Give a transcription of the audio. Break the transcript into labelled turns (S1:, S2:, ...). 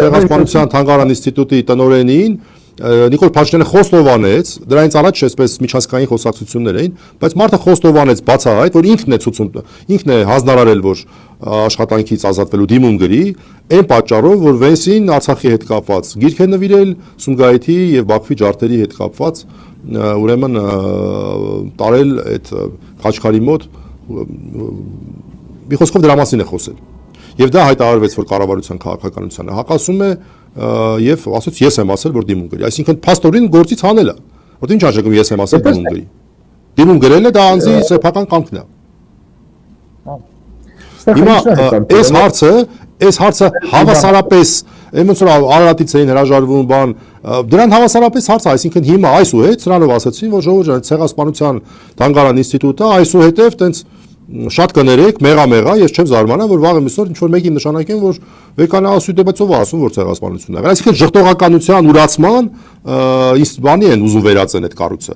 S1: Ցեղասպանության թանգարան ինստիտուտի տնօրենին Նիկոլ Փաշինյանը խոստովանեց, դրանից առաջ այսպես միջազգային խոսակցություններ էին, բայց մարդը խոստովանեց բացահայտ, որ ինքն է հանձնարարել, որ աշխատանքից ազատվելու դիմում գրի, այն պատճառով, որ Վենսին Արցախի հետ կապված գիրք է նվիրել, Սումգայիթի եւ Բաքվի ջարդերի հետ կապված, ուրեմն տարել այդ Խաչքարի մոտ, մի խոսքով դրա մասին է խոսել։ Եվ դա հայտարարվեց, որ կառավարության քաղաքականությանը հակասում է եւ ասաց ես եմ ասել, որ դիմում գրի։ Այսինքն փաստորեն գործից հանել է, որտեղ ինչ արժեքում ես եմ ասել դիմում գրի։ Դիմում գրելը դա անձի սեփական կամքն է։ Հիմա այս հարցը հավասարապես ոնց որ Արարատից էին հրաժարվում բան, դրան հավասարապես հարց է, այսինքն հիմա այսուհետ սրանով ասացին, որ ժողովուրդ ջան, ցեղասպանության թանգարան ինստիտուտը այսուհետև տենց շատ կներեք, մեղա, ես չեմ զարմանա, որ վաղ միսօր ինչ որ մեկին նշանակեն, որ վեկանալասույթը բայց ով ասում, որ ցեղասպանությունն է։ Այսինքն ժխտողականության ուրացման բանի են ուզում վերածեն այդ կառույցը։